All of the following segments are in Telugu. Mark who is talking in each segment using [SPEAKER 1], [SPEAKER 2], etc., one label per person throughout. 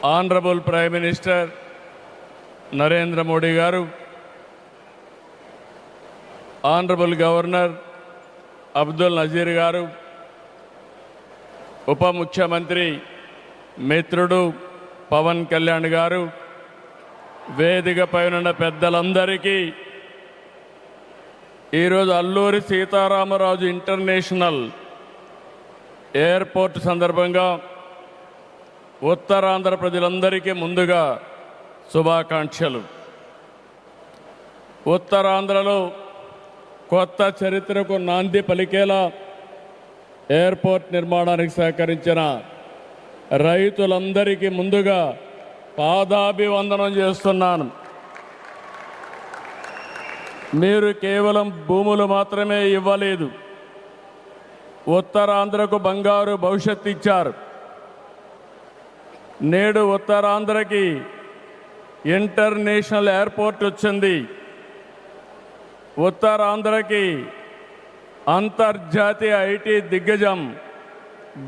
[SPEAKER 1] Honourable prime minister Narendra Modi గారు, ఆనరబుల్ గవర్నర్ అబ్దుల్ నజీర్ గారు, ఉప ముఖ్యమంత్రి మిత్రుడు పవన్ కళ్యాణ్ గారు, వేదికపై ఉన్న పెద్దలందరికీ ఈరోజు అల్లూరి సీతారామరాజు ఇంటర్నేషనల్ ఎయిర్పోర్ట్ సందర్భంగా ఉత్తరాంధ్ర ప్రజలందరికీ ముందుగా శుభాకాంక్షలు. ఉత్తరాంధ్రలో కొత్త చరిత్రకు నాంది పలికేలా ఎయిర్పోర్ట్ నిర్మాణానికి సహకరించిన రైతులందరికీ ముందుగా పాదాభివందనం చేస్తున్నాను. మీరు కేవలం భూములు మాత్రమే ఇవ్వలేదు, ఉత్తరాంధ్రకు బంగారు భవిష్యత్తు ఇచ్చారు. నేడు ఉత్తరాంధ్రకి ఇంటర్నేషనల్ ఎయిర్పోర్ట్ వచ్చింది. ఉత్తరాంధ్రకి అంతర్జాతీయ ఐటీ దిగ్గజం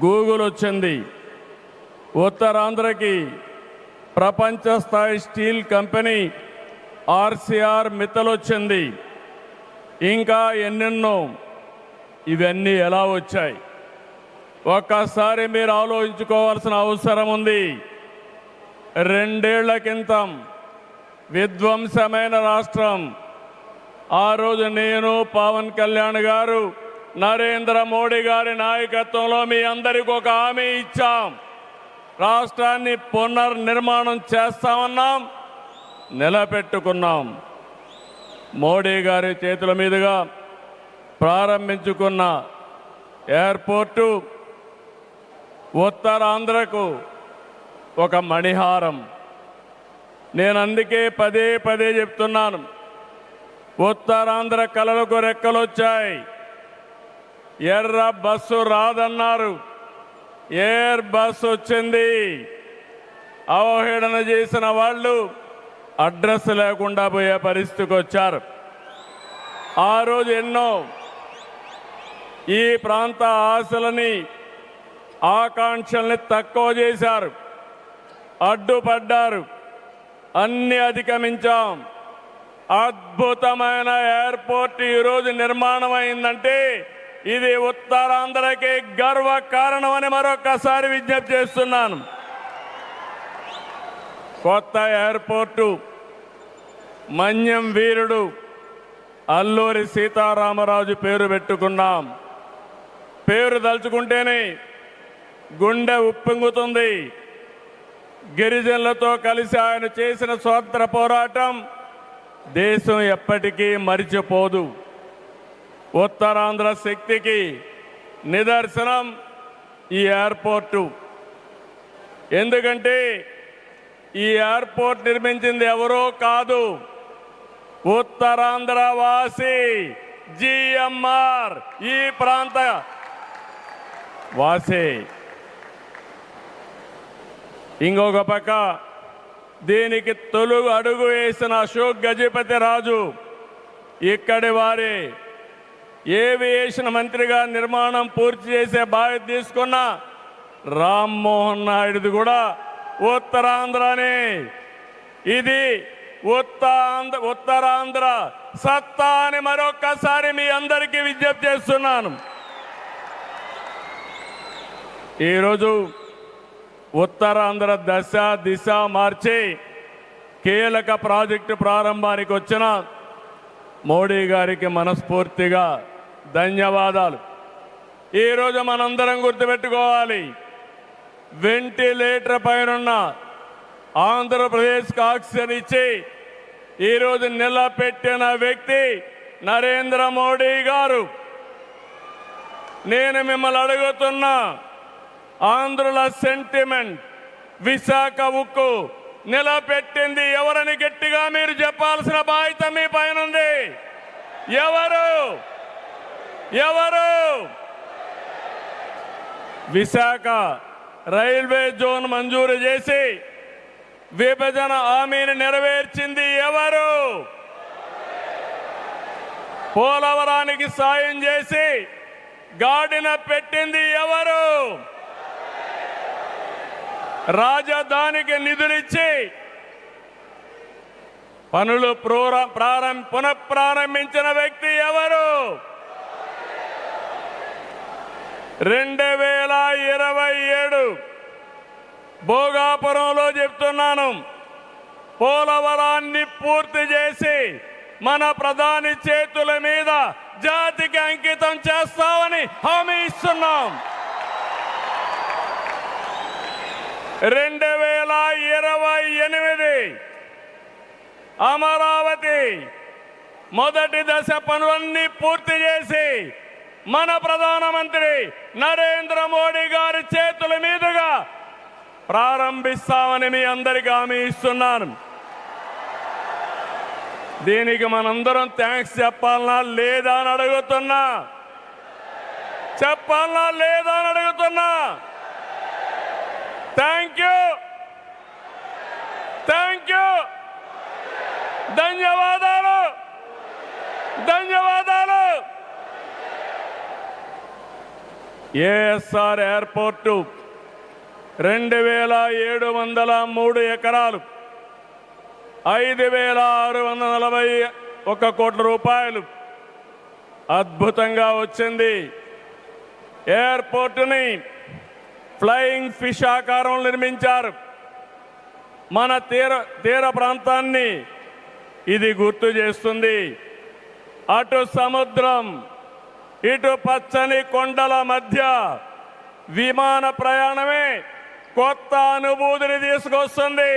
[SPEAKER 1] గూగుల్ వచ్చింది. ఉత్తరాంధ్రకి ప్రపంచ స్థాయి స్టీల్ కంపెనీ ఆర్సీఆర్ మిత్తల్ వచ్చింది. ఇంకా ఎన్నెన్నో. ఇవన్నీ ఎలా వచ్చాయి? ఒక్కసారి మీరు ఆలోచించుకోవాల్సిన అవసరం ఉంది. 2 ఏళ్ల క్రితం విధ్వంసమైన రాష్ట్రం. ఆ రోజు నేను, పవన్ కళ్యాణ్ గారు, నరేంద్ర మోడీ గారి నాయకత్వంలో మీ అందరికీ ఒక హామీ ఇచ్చాం. రాష్ట్రాన్ని పునర్నిర్మాణం చేస్తామన్నాం, నిలబెట్టుకున్నాం. మోడీ గారి చేతుల మీదుగా ప్రారంభించుకున్న ఎయిర్పోర్టు ఉత్తరాంధ్రకు ఒక మణిహారం. నేను అందుకే పదే పదే చెప్తున్నాను, ఉత్తరాంధ్ర కళలకు రెక్కలొచ్చాయి. ఎర్ర బస్సు రాదన్నారు, ఎయిర్ బస్సు వచ్చింది. అవహేళన చేసిన వాళ్ళు అడ్రస్ లేకుండా పోయే పరిస్థితికి వచ్చారు. ఆ రోజు ఎన్నో ఈ ప్రాంత ఆశలని, ఆకాంక్షల్ని తక్కువ చేశారు, అడ్డుపడ్డారు. అన్ని అధిగమించాం. అద్భుతమైన ఎయిర్పోర్ట్ ఈరోజు నిర్మాణం అయిందంటే ఇది ఉత్తరాంధ్రకి గర్వ కారణమని మరొకసారి విజ్ఞప్తి చేస్తున్నాను. కొత్త ఎయిర్పోర్టు మన్యం వీరుడు అల్లూరి సీతారామరాజు పేరు పెట్టుకున్నాం. పేరు తలుచుకుంటేనే గుండె ఉప్పొంగుతుంది. గిరిజనులతో కలిసి ఆయన చేసిన స్వాతంత్ర పోరాటం దేశం ఎప్పటికీ మరిచిపోదు. ఉత్తరాంధ్ర శక్తికి నిదర్శనం ఈ ఎయిర్పోర్టు. ఎందుకంటే ఈ ఎయిర్పోర్ట్ నిర్మించింది ఎవరో కాదు, ఉత్తరాంధ్ర వాసి జిఎంఆర్, ఈ ప్రాంత వాసి. ఇంకొక పక్క దీనికి తొలుగు అడుగు వేసిన అశోక్ గజపతి రాజు ఇక్కడి వారే. ఏవియేషన్ మంత్రిగా నిర్మాణం పూర్తి చేసే బాధ్యత తీసుకున్న రామ్మోహన్ నాయుడుది కూడా ఉత్తరాంధ్రనే. ఇది ఉత్తరాంధ్ర సత్తా అని మరొక్కసారి మీ అందరికీ విజ్ఞప్తి చేస్తున్నాను. ఈరోజు ఉత్తరాంధ్ర దశ దిశ మార్చి కీలక ప్రాజెక్టు ప్రారంభానికి వచ్చిన మోడీ గారికి మనస్ఫూర్తిగా ధన్యవాదాలు. ఈరోజు మనందరం గుర్తుపెట్టుకోవాలి, వెంటిలేటర్ పైన ఆంధ్రప్రదేశ్కి ఆక్సిజన్ ఇచ్చి ఈరోజు నిలబెట్టిన వ్యక్తి నరేంద్ర మోడీ గారు. నేను మిమ్మల్ని అడుగుతున్నా, ఆంధ్రుల సెంటిమెంట్ విశాఖ ఉక్కు నిలబెట్టింది ఎవరని గట్టిగా మీరు చెప్పాల్సిన బాధ్యత మీ పైన ఉంది. ఎవరు? విశాఖ రైల్వే జోన్ మంజూరు చేసి విభజన హామీని నెరవేర్చింది ఎవరు? పోలవరానికి సాయం చేసి గాడిన పెట్టింది ఎవరు? రాజధానికి నిధులిచ్చి పనులు పునఃప్రారంభించిన వ్యక్తి ఎవరు? 2027 భోగాపురంలో చెప్తున్నాను, పోలవరాన్ని పూర్తి చేసి మన ప్రధాని చేతుల మీద జాతికి అంకితం చేస్తామని హామీ ఇస్తున్నాం. 2028 అమరావతి మొదటి దశ పనులన్నీ పూర్తి చేసి మన ప్రధానమంత్రి నరేంద్ర మోడీ గారి చేతుల మీదుగా ప్రారంభిస్తామని మీ అందరికీ హామీ ఇస్తున్నాను. దీనికి మనందరం థ్యాంక్స్ చెప్పాలనా లేదా అని అడుగుతున్నా. చెప్పాలనా లేదా అని అడుగుతున్నా. థ్యాంక్ యూ, థ్యాంక్ యూ, ధన్యవాదాలు, ధన్యవాదాలు. ఏఎస్ఆర్ ఎయిర్పోర్టు 2703 ఎకరాలు, 5641 కోట్ల రూపాయలు అద్భుతంగా వచ్చింది. ఎయిర్పోర్టుని ఫ్లయింగ్ ఫిష్ ఆకారంలో నిర్మించారు. మన తీర ప్రాంతాన్ని ఇది గుర్తు చేస్తుంది. అటు సముద్రం, ఇటు పచ్చని కొండల మధ్య విమాన ప్రయాణమే కొత్త అనుభూతిని తీసుకొస్తుంది.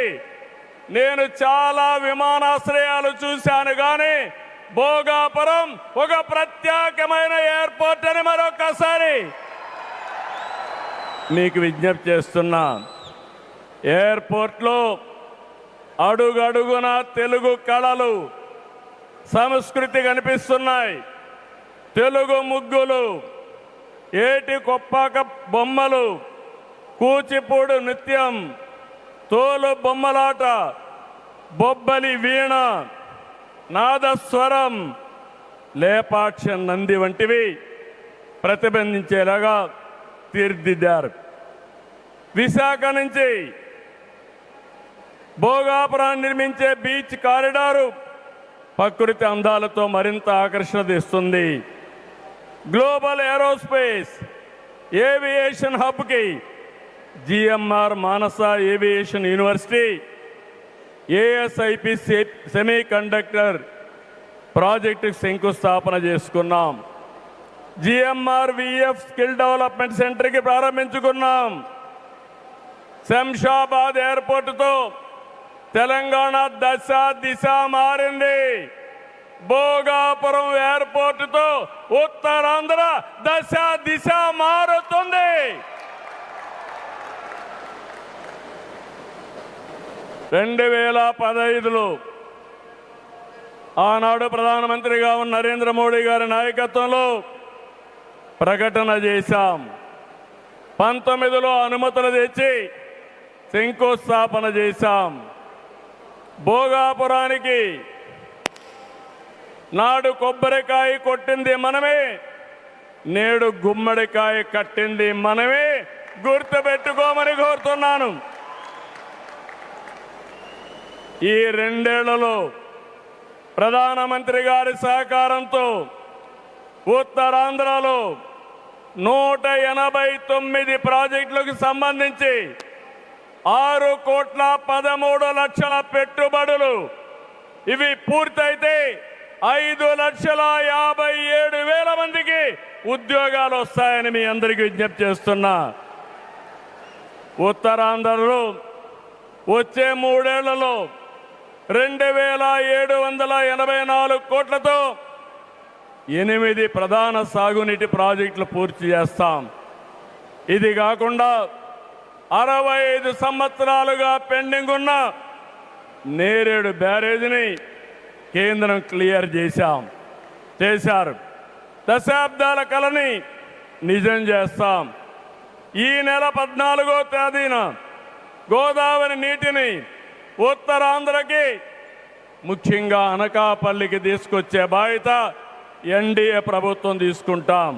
[SPEAKER 1] నేను చాలా విమానాశ్రయాలు చూశాను, కానీ భోగాపురం ఒక ప్రత్యేకమైన ఎయిర్పోర్ట్ అని మరొకసారి మీకు విజ్ఞప్తి చేస్తున్నా. ఎయిర్పోర్ట్లో అడుగడుగున తెలుగు కళలు, సంస్కృతి కనిపిస్తున్నాయి. తెలుగు ముగ్గులు, ఏటి కొప్పాక బొమ్మలు, కూచిపూడి నృత్యం, తోలు బొమ్మలాట, బొబ్బలి వీణ, నాదస్వరం, లేపాక్ష నంది వంటివి ప్రతిబింబించేలాగా తీర్చిదిద్దారు. విశాఖ నుంచి భోగాపురాన్ని నిర్మించే బీచ్ కారిడారు ప్రకృతి అందాలతో మరింత ఆకర్షణ తెస్తుంది. గ్లోబల్ ఏరోస్పేస్ ఏవియేషన్ హబ్కి GMR Manasa aviation university, ASIP semiconductor ప్రాజెక్టుకు శంకుస్థాపన చేసుకున్నాం. జిఎంఆర్ విఎఫ్ స్కిల్ డెవలప్మెంట్ సెంటర్కి ప్రారంభించుకున్నాం. శంషాబాద్ ఎయిర్పోర్టుతో తెలంగాణ దశ దిశ మారింది. భోగాపురం ఎయిర్పోర్టుతో ఉత్తరాంధ్ర దశ దిశ మారుతుంది. రెండు 2015లో ఆనాడు ప్రధానమంత్రిగా ఉన్న నరేంద్ర మోడీ గారి నాయకత్వంలో ప్రకటన చేశాం. 19లో అనుమతులు తెచ్చి శంకుస్థాపన చేశాం. భోగాపురానికి నాడు కొబ్బరికాయ కొట్టింది మనమే, నేడు గుమ్మడికాయ కట్టింది మనమే. గుర్తుపెట్టుకోమని కోరుతున్నాను. ఈ 2 ఏళ్లలో ప్రధానమంత్రి గారి సహకారంతో ఉత్తరాంధ్రలో 189 ప్రాజెక్టులకు సంబంధించి 6,13,00,000 పెట్టుబడులు. ఇవి పూర్తయితే 5,57,000 మందికి ఉద్యోగాలు వస్తాయని మీ అందరికీ విజ్ఞప్తి చేస్తున్నా. ఉత్తరాంధ్రలో వచ్చే 3 ఏళ్లలో 2,784 కోట్లతో 8 ప్రధాన సాగునీటి ప్రాజెక్టులు పూర్తి చేస్తాం. ఇది కాకుండా 65 సంవత్సరాలుగా పెండింగ్ ఉన్న నేరేడు బ్యారేజీని కేంద్రం క్లియర్ చేశారు. దశాబ్దాల కలని నిజం చేస్తాం. ఈ నెల 14వ తేదీన గోదావరి నీటిని ఉత్తరాంధ్రకి, ముఖ్యంగా అనకాపల్లికి తీసుకొచ్చే బాధ్యత ఎన్డీఏ ప్రభుత్వం తీసుకుంటాం.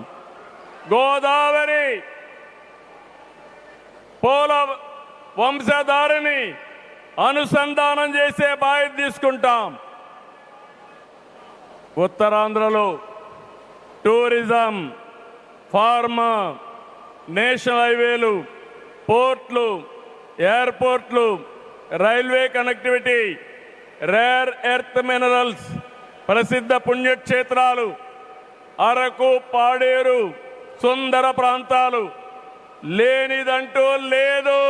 [SPEAKER 1] వంశధారిని అనుసంధానం చేసే బాధ్యత తీసుకుంటాం. ఉత్తరాంధ్రలో టూరిజం, ఫార్మా, నేషనల్ హైవేలు, పోర్ట్లు, ఎయిర్పోర్ట్లు, railway connectivity, rare earth minerals, ప్రసిద్ధ పుణ్యక్షేత్రాలు, అరకు, పాడేరు, సుందర ప్రాంతాలు లేనిదంటూ లేదు.